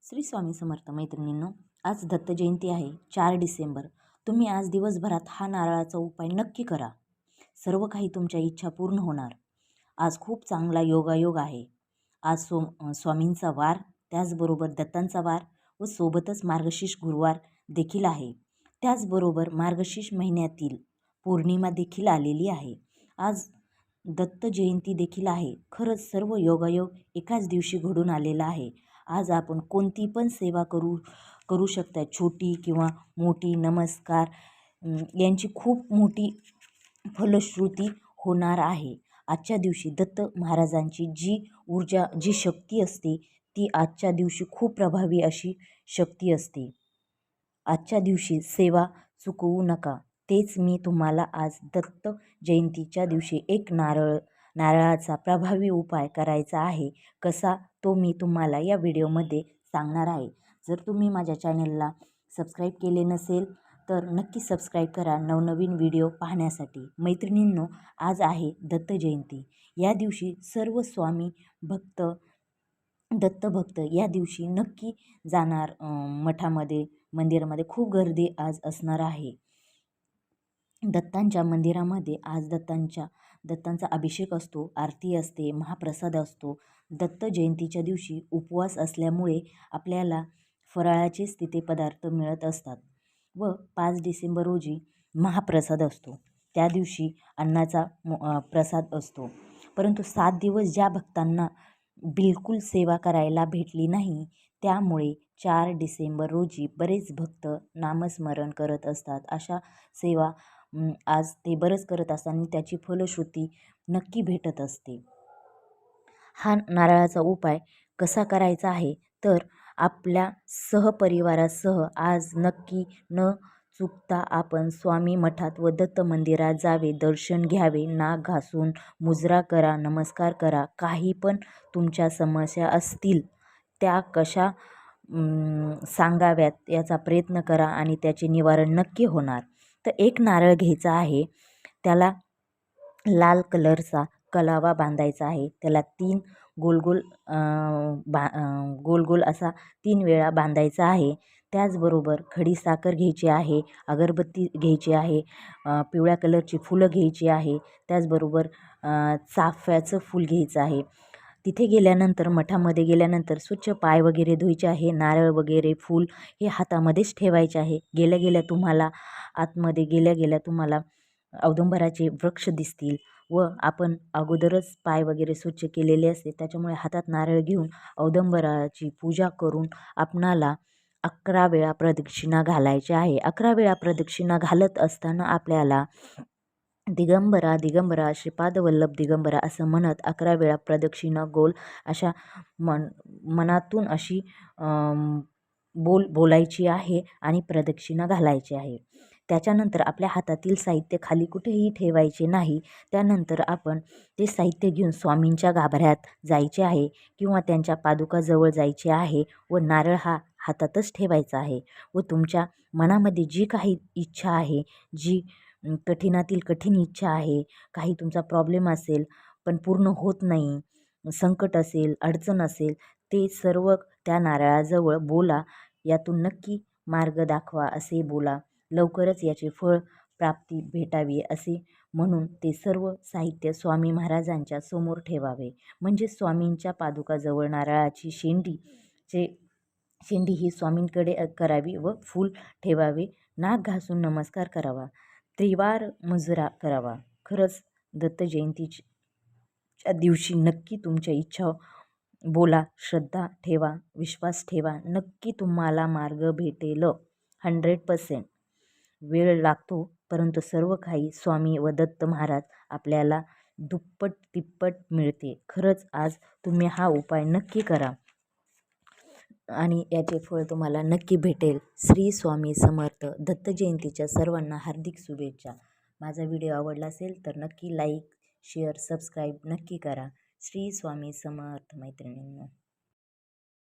श्री स्वामी समर्थ मैत्रिणींनो, आज दत्त जयंती आहे 4 डिसेंबर. तुम्ही आज दिवसभरात हा नारळाचा उपाय नक्की करा. सर्व काही तुमच्या इच्छा पूर्ण होणार. आज खूप चांगला योगायोग आहे. आज स्वामींचा वार, त्याचबरोबर दत्तांचा वार व सोबतच मार्गशीर्ष गुरुवार देखील आहे. त्याचबरोबर मार्गशीर्ष महिन्यातील पौर्णिमा देखील आलेली आहे. आज दत्त जयंती देखील आहे. खरंच सर्व योगायोग एकाच दिवशी घडून आलेला आहे. आज आपण कोणती पण सेवा करू शकता, छोटी किंवा मोठी. नमस्कार यांची खूप मोठी फलश्रुती होणार आहे. आजच्या दिवशी दत्त महाराजांची जी ऊर्जा, जी शक्ती असते ती आजच्या दिवशी खूप प्रभावी अशी शक्ती असते. आजच्या दिवशी सेवा चुकवू नका. तेच मी तुम्हाला आज दत्त जयंतीच्या दिवशी एक नारळाचा प्रभावी उपाय करायचा आहे. कसा तो मी तुम्हाला या व्हिडिओमध्ये सांगणार आहे. जर तुम्ही माझ्या चॅनलला सबस्क्राईब केले नसेल तर नक्की सबस्क्राईब करा नवनवीन व्हिडिओ पाहण्यासाठी. मैत्रिणींनो, आज आहे दत्त जयंती. या दिवशी सर्व स्वामी भक्त, दत्तभक्त या दिवशी नक्की जाणार मठामध्ये, मंदिरामध्ये खूप गर्दी आज असणार आहे. दत्तांच्या मंदिरामध्ये आज दत्तांचा अभिषेक असतो, आरती असते, महाप्रसाद असतो. दत्त जयंतीच्या दिवशी उपवास असल्यामुळे आपल्याला फराळाचेच तिथे पदार्थ मिळत असतात व 5 डिसेंबर रोजी महाप्रसाद असतो. त्या दिवशी अन्नाचा प्रसाद असतो. परंतु 7 दिवस ज्या भक्तांना बिलकुल सेवा करायला भेटली नाही, त्यामुळे 4 डिसेंबर रोजी बरेच भक्त नामस्मरण करत असतात. अशा सेवा आज ते बरंच करत असताना त्याची फलश्रुती नक्की भेटत असते. हा नारळाचा उपाय कसा करायचा आहे तर आपल्या सहपरिवारासह आज नक्की न चुकता आपण स्वामी मठात व दत्त मंदिरात जावे, दर्शन घ्यावे, नाक घासून मुजरा करा, नमस्कार करा. काही पण तुमच्या समस्या असतील त्या कशा सांगाव्यात याचा प्रयत्न करा आणि त्याचे निवारण नक्की होणार. तर एक नारळ घ्यायचा आहे, त्याला लाल कलरचा कलावा बांधायचा आहे. त्याला 3 गोल गोल असा 3 वेळा बांधायचा आहे. त्याचबरोबर खडी साखर घ्यायची आहे, अगरबत्ती घ्यायची आहे, पिवळ्या कलरची फुलं घ्यायची आहे. त्याचबरोबर चाफ्याचं फूल घ्यायचं आहे. तिथे गेल्यानंतर, मठामध्ये गेल्यानंतर स्वच्छ पाय वगैरे धुवायचे आहे. नारळ वगैरे फूल हे हातामध्येच ठेवायचे आहे. आतमध्ये गेल्या गेल्या तुम्हाला औदुंबराचे वृक्ष दिसतील व आपण अगोदरच पाय वगैरे स्वच्छ केलेले असते, त्याच्यामुळे हातात नारळ घेऊन औदुंबराची पूजा करून आपणाला 11 वेळा प्रदक्षिणा घालायची आहे. 11 वेळा प्रदक्षिणा घालत असताना आपल्याला दिगंबरा दिगंबरा श्रीपादवल्लभ दिगंबरा असं म्हणत 11 वेळा प्रदक्षिणा गोल अशा मनातून अशी बोलायची आहे आणि प्रदक्षिणा घालायची आहे. त्याच्यानंतर आपल्या हातातील साहित्य खाली कुठेही ठेवायचे नाही. त्यानंतर आपण ते साहित्य घेऊन स्वामींच्या गाभाऱ्यात जायचे आहे किंवा त्यांच्या पादुकाजवळ जायचे आहे व नारळ हा हातातच ठेवायचा आहे व तुमच्या मनामध्ये जी काही इच्छा आहे, जी कठीणातील कठीण इच्छा आहे, काही तुमचा प्रॉब्लेम असेल पण पूर्ण होत नाही, संकट असेल, अडचण असेल, ते सर्व त्या नारळाजवळ बोला. यातून नक्की मार्ग दाखवा असे बोला. लवकरच याचे फळ प्राप्ती भेटावी असे म्हणून ते सर्व साहित्य स्वामी महाराजांच्या समोर ठेवावे. म्हणजे स्वामींच्या पादुकाजवळ नारळाची शेंडी ही स्वामींकडे करावी व फूल ठेवावे. नाक घासून नमस्कार करावा, त्रिवार मुजरा करावा. खरंच दत्त जयंतीच्या दिवशी नक्की तुमच्या इच्छा बोला, श्रद्धा ठेवा, विश्वास ठेवा. नक्की तुम्हाला मार्ग भेटेल. 100% वेळ लागतो, परंतु सर्व काही स्वामी व दत्त महाराज आपल्याला दुप्पट तिप्पट मिळते. खरंच आज तुम्ही हा उपाय नक्की करा आणि याचे फळ तुम्हाला नक्की भेटेल. श्री स्वामी समर्थ. दत्त जयंतीच्या सर्वांना हार्दिक शुभेच्छा. माझा व्हिडिओ आवडला असेल तर नक्की लाईक, शेअर, सबस्क्राईब नक्की करा. श्री स्वामी समर्थ मैत्रिणींनो.